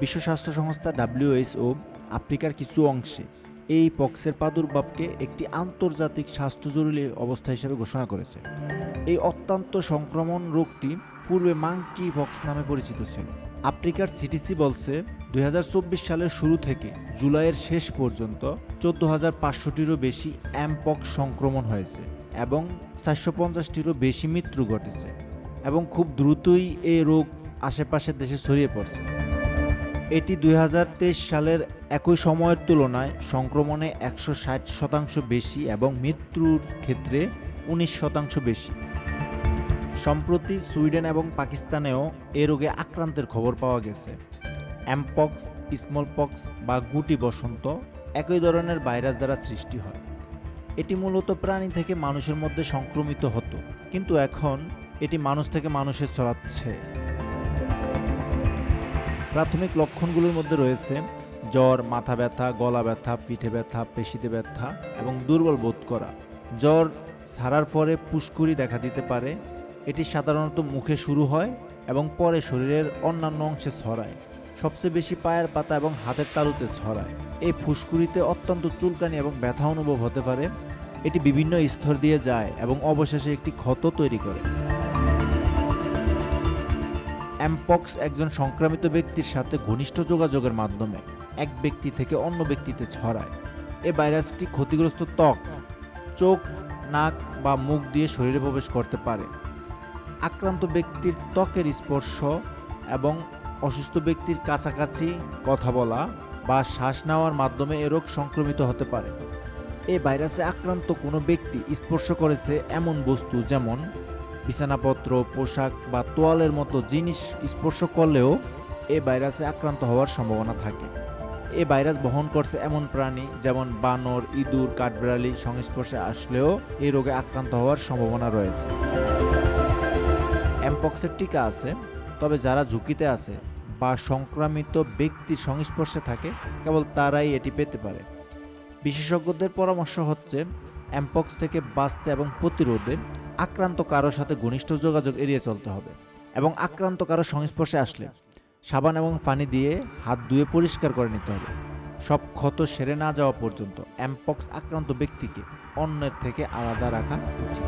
বিশ্ব স্বাস্থ্য সংস্থা WHO আফ্রিকার কিছু অংশে এই পক্সের প্রাদুর্ভাবকে একটি আন্তর্জাতিক স্বাস্থ্য জরুরি অবস্থা হিসেবে ঘোষণা করেছে। এই অত্যন্ত সংক্রমণ রোগটি পূর্বে মাঙ্কি পক্স নামে পরিচিত ছিল। আফ্রিকার সিটিসি বলছে 2024 সালের শুরু থেকে জুলাইয়ের শেষ পর্যন্ত 14,500টিরও বেশি এমপক্স সংক্রমণ হয়েছে এবং 450টিরও বেশি মৃত্যু ঘটেছে এবং খুব দ্রুতই এই রোগ আশেপাশের দেশে ছড়িয়ে পড়ছে। এটি 2023 সালের একই সময়ের তুলনায় সংক্রমণে 160% বেশি এবং মৃত্যুর ক্ষেত্রে 19% বেশি। সম্প্রতি সুইডেন এবং পাকিস্তানেও এ রোগে আক্রান্তের খবর পাওয়া গেছে। এমপক্স, স্মলপক্স বা গুটি বসন্ত একই ধরনের ভাইরাস দ্বারা সৃষ্টি হয়। এটি মূলত প্রাণী থেকে মানুষের মধ্যে সংক্রমিত হতো, কিন্তু এখন এটি মানুষ থেকে মানুষে ছড়াচ্ছে। প্রাথমিক লক্ষণগুলোর মধ্যে রয়েছে জ্বর, মাথা ব্যথা, গলা ব্যথা, পিঠে ব্যথা, পেশিতে ব্যথা এবং দুর্বল বোধ করা। জ্বর ছাড়ার পরে ফুসকুড়ি দেখা দিতে পারে। এটি সাধারণত মুখে শুরু হয় এবং পরে শরীরের অন্যান্য অংশে ছড়ায়। সবচেয়ে বেশি পায়ের পাতা এবং হাতের তালুতে ছড়ায়। এই ফুসকুড়িতে অত্যন্ত চুলকানি এবং ব্যথা অনুভব হতে পারে। এটি বিভিন্ন স্তর দিয়ে যায় এবং অবশেষে একটি ক্ষত তৈরি করে। এমপক্স একজন সংক্রামিত ব্যক্তির সাথে ঘনিষ্ঠ যোগাযোগের মাধ্যমে এক ব্যক্তি থেকে অন্য ব্যক্তিতে ছড়ায়। এই ভাইরাসটি ক্ষতিগ্রস্ত ত্বক, চোখ, নাক বা মুখ দিয়ে শরীরে প্রবেশ করতে পারে। আক্রান্ত ব্যক্তির ত্বকের স্পর্শ এবং অসুস্থ ব্যক্তির কাছাকাছি কথা বলা বা শ্বাস নেওয়ার মাধ্যমে এ রোগ সংক্রমিত হতে পারে। এই ভাইরাসে আক্রান্ত কোনো ব্যক্তি স্পর্শ করেছে এমন বস্তু যেমন বিছানাপত্র, পোশাক বা তোয়ালের মতো জিনিস স্পর্শ করলেও এই ভাইরাসে আক্রান্ত হওয়ার সম্ভাবনা থাকে। এই ভাইরাস বহন করছে এমন প্রাণী যেমন বানর, ইঁদুর, কাঠবিড়ালি সংস্পর্শে আসলেও এই রোগে আক্রান্ত হওয়ার সম্ভাবনা রয়েছে। এমপক্সের টিকা আছে, তবে যারা ঝুঁকিতে আছে বা সংক্রামিত ব্যক্তির সংস্পর্শে থাকে কেবল তারাই এটি পেতে পারে। বিশেষজ্ঞদের পরামর্শ হচ্ছে এমপক্স থেকে বাঁচতে এবং প্রতিরোধে আক্রান্ত কারোর সাথে ঘনিষ্ঠ যোগাযোগ এড়িয়ে চলতে হবে এবং আক্রান্ত কারোর সংস্পর্শে আসলে সাবান এবং পানি দিয়ে হাত ধুয়ে পরিষ্কার করে নিতে হবে। সব ক্ষত সেরে না যাওয়া পর্যন্ত এমপক্স আক্রান্ত ব্যক্তিকে অন্যের থেকে আলাদা রাখা উচিত।